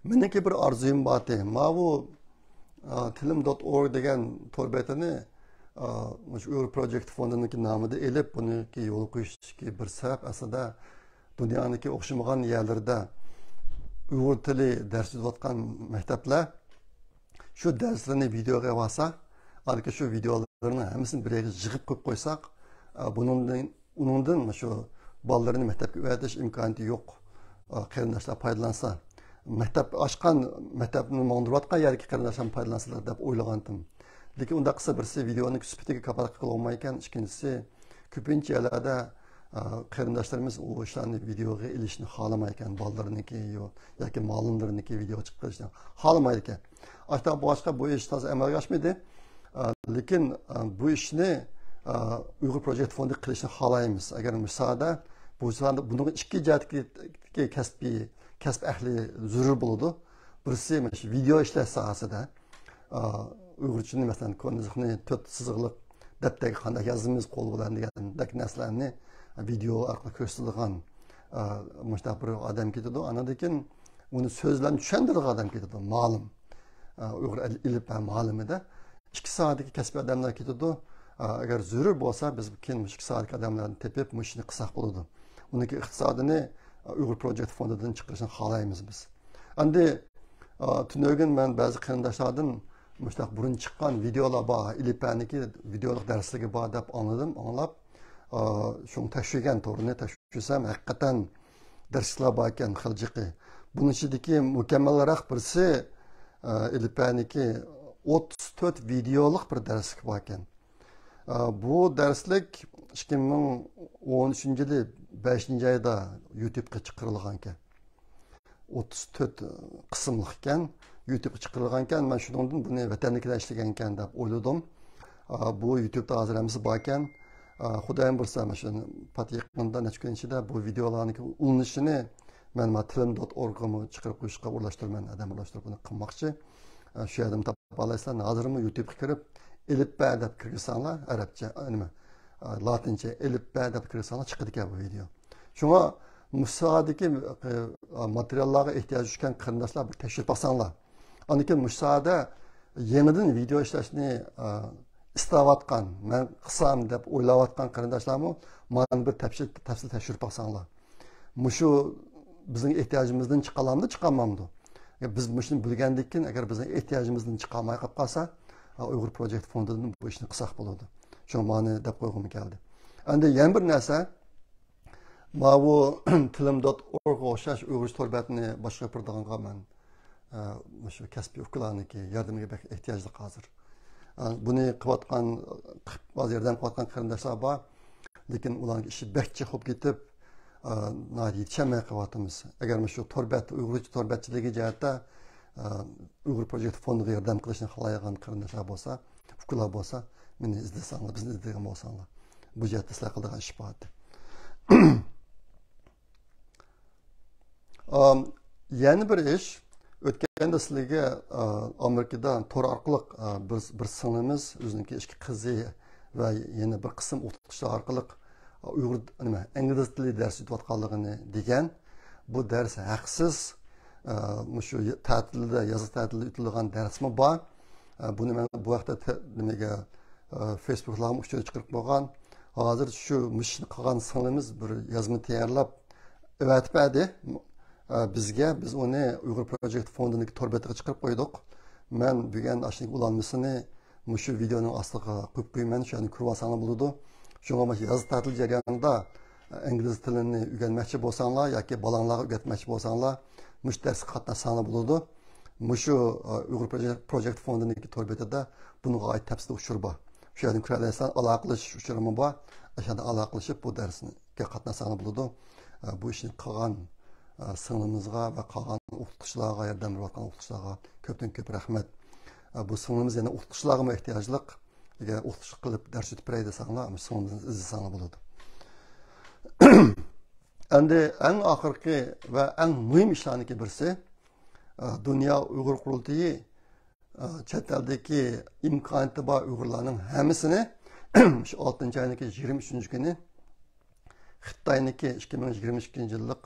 [SPEAKER 1] meniki bir orzuyim bor edi. Bu tilim.org degan tor betini Uyg'ur Project Fondiniki nomida elib buniki yo'l qo'yishga bir sabab aslida dunyoniki o'xshamagan yerlarda Uyg'ur tili dars o'tayotgan maktablar shu darslarni videoga olsa, balki shu videolarni hammasini bir yerga yig'ib qo'yib qo'ysak, undan shu bolalarni maktabga o'tish imkoniyati yo'q qarindoshlar foydalansa, maktab ochgan, maktabni mo'ndirayotgan yerga qarindoshlar foydalansalar deb o'ylagandim. Lekin unda qilsa birisi videoni sifatiga kafolat qila olmay ekan, ikkinchisi ko'pincha yerlarda qarindoshlarimiz u ishlarni videoga ilishni xohlamay ekan, bolalarniki yoki ma'lumlarniki video chiqarishni xohlamaydi ekan. Hatta boshqa bu ish toza amalga oshmaydi. Lekin bu ishni Uyg'ur Project Fondi qilishni xohlaymiz. Agar misolda buning ikki jihatga kasb ahli zarur bo'ladi. Birisi video ishlash sohasida Uyg'urchani masalan konizikni 4 siziqliq daftarga qanday yozamiz qo'l bilan degan narsalarni video orqali ko'rsatilgan bir odam ketadi. Anadan uni so'zlarni tushuntiradigan odam ketadi. Ma'lum Uyg'ur ilib ma'lumida 2 soatdagi kasbiy odamlar ketadi. Agar zarur bo'lsa biz keyin 2 soatlik odamlarni tepib mushni qilsak bo'ladi. Uniki iqtisodini Uyg'ur Project Fondidan chiqarishni xohlaymiz biz. Endi tunogin men ba'zi qarindoshlardan mushtaq burun chiqqan videolar bor, ilipaniki videolik darsligi bor deb anglab, shuni tashvigan to'g'rini tashvisam, haqiqatan darslar bor ekan xiljiqi. Buning ichidagi mukammalroq birisi ilipaniki 34 videolik bir darslik bor ekan. Bu darslik 2013-yili 5-oyda YouTube'ga chiqarilgan ekan. 34 qismlik ekan. YouTube'ga chiqarilgan ekan. Men shundan buni vatannikida ishlagan ekan deb o'yladim. Bu YouTube'da hozir hamsi bor ekan. Xudoyim bo'lsa, mana shu pat yaqinda necha kun ichida bu videolarning ulinishini men tilim.org'ni chiqarib qo'yishga o'rlashtirman, adam o'rlashtirib buni qilmoqchi. Shu yerdan topib olasizlar. Hozirmi YouTube'ga kirib elifba deb kirsanlar, arabcha nima, latincha elifba deb kirsanlar chiqadi ekan bu video. Shunga musadagi materiallarga ehtiyoj dushgan qarindoshlar bir tekshirib baksanlar. Aniki musada yenidan video ishlashni istavotgan, men qilsam deb o'ylayotgan qarindoshlarmi mana bir tafsil tekshirib baksanlar. Mushu bizning ehtiyojimizdan chiqalamdi, chiqamamdi. Biz mushuni bilgandan keyin agar bizning ehtiyojimizdan chiqolmay qolib qolsa, Uyg'ur Project fondidan bu ishni qilsak bo'ladi. Shu ma'ni deb qo'ygim keldi. Endi yana bir narsa, bu tilim.org o'xshash Uyg'ur torbatini boshqa qiladiganga men shu kasbiy uklarniki yordamiga ehtiyojli hozir. Buni qilayotgan, ba'zi yerdan qilayotgan qarindoshlar bor, lekin ularning ishi bekchi bo'lib ketib, yetishmay qolyapmiz. Agar shu torbat, Uyg'ur torbatchiligi jihatda Uyg'ur Project fondiga yordam qilishni xohlagan qarindoshlar bo'lsa, uklar bo'lsa, meni izlasanglar, bizni izlagan bo'lsanglar, bu jihatda sizlar qiladigan ish bor. Yana bir ish, o'tganda sizlarga Amerikadan tor orqali bir singlimiz o'ziniki ishki qizi va yana bir qism o'qituvchilar orqali Uyg'ur nima, ingliz tili dars o'tayotganligini degan. Bu dars haqsiz, shu ta'tilda, yozuv ta'tilida o'tilgan darsmi bor. Buni men bu vaqtda nimaga Facebook'larga uchirib chiqarib qo'ygan. Hozir shu ishni qilgan singlimiz bir yozma tayyorlab o'tibadi. Biz uni Uyg'ur Project fondiniki torbetiga chiqarib qo'ydik. Men bugun ashning ulanmasini shu videoning ostiga qo'yib qo'yman, shuni ko'rib olsanglar bo'ladi. Shunga yozuv ta'til jarayonida ingliz tilini o'rganmoqchi bo'lsanglar yoki balanglarga o'rgatmoqchi bo'lsanglar, mush darsga qatnashsanglar bo'ladi. Shu Uyg'ur Project fondiniki torbetida bunga oid tafsil uchur bor. Shu yerdan ko'rasizlar, aloqalash uchurimi bor. O'shanda aloqalashib bu darsga qatnashsanglar bo'ladi. Bu ishni qilgan singlimizga va qolgan o'qituvchilarga, yordam berayotgan o'qituvchilarga ko'pdan ko'p rahmat. Bu singlimiz yana o'qituvchilarga ehtiyojli. Agar o'qituvchilik qilib dars o'tib beray desanglar, singlimizni izlasanglar bo'ladi. Endi eng oxirgi va eng muhim ishlarniki birisi, Dunyo Uyg'ur qurultiyi chet eldagi imkoniyati bor Uyg'urlarning hammasini shu 6-oyning 23-kuni Xitoyniki 2022-yillik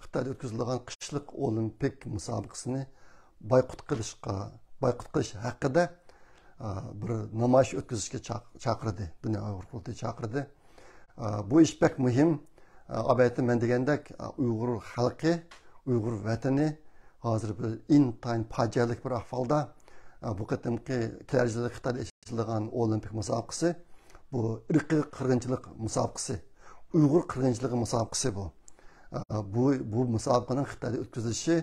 [SPEAKER 1] Xitoyda o'tkazilgan qishliq olimpik musobaqasini boykot qilish haqida bir namoyish o'tkazishga chaqirdi. Dunyo Uyg'ur qurultiyi chaqirdi. Bu ish pek muhim. Albatta men degandek Uyg'ur xalqi, Uyg'ur vatani hozir bir intayin fojialik bir ahvolda. Bu qatimki kelajak Xitoyda o'tkazilgan olimpik musobaqasi bu irqiy qirg'inchilik musobaqasi, Uyg'ur qirg'inchiligi musobaqasi bu. Bu musobaqaning Xitoyda o'tkazilishi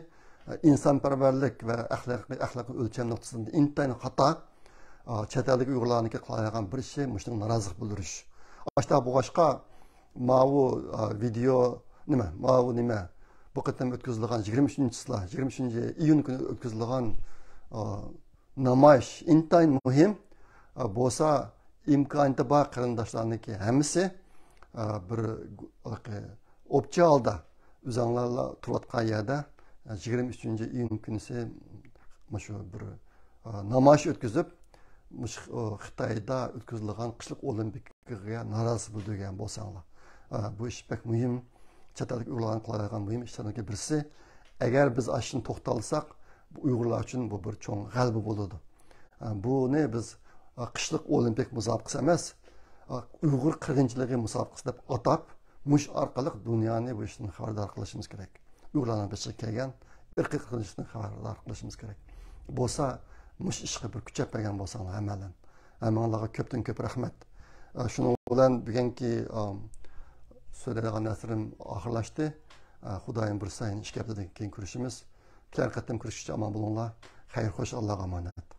[SPEAKER 1] insonparvarlik va axloqiy o'lcham nuqtasidan intayin xato. Chet eldagi Uyg'urlarniki qilayotgan bir ishi mushning norozilik bildirish. Boshqa bu boshqa video nima? Bu qatam o'tkazilgan 23-iyun kuni o'tkazilgan namoyish intayin muhim bo'lsa, imkoniyati bor qarindoshlarniki hammasi bir o'pcha holda o'zinglarla turayotgan yerda 23-iyun kunisi shu bir namoyish o'tkazib, Xitoyda o'tkazilgan qishliq olimpikaga norozi bo'lgan bo'lsanglar, bu ish pek muhim. Chet eldagi Uyg'urlarning qilayotgan muhim ishlardan birisi. Agar biz ashni to'xtalsak, bu Uyg'urlar uchun bu bir cho'ng g'alaba bo'ladi. Buni biz qishliq olimpik musobaqasi emas, Uyg'ur qirg'inchiligi musobaqasi deb atab, mush orqali dunyoni bu ishdan xabardor qilishimiz kerak. Uyg'urlarning boshiga kelgan irqiy qirg'inchilikdan xabardor qilishimiz kerak. Bo'lsa, mush ishga bir kuch bergan bo'lsanglar amalan. Hammalarga ko'pdan ko'p rahmat. Shuning bilan bugungi so'zlaydigan narsalarım oxirlashdi. Xudoyim buyursa, 2 haftadan keyin ko'rishimiz. Kelar qatam ko'rishguncha omon bo'linglar. Xayr, xo'sh, Allohga omonat.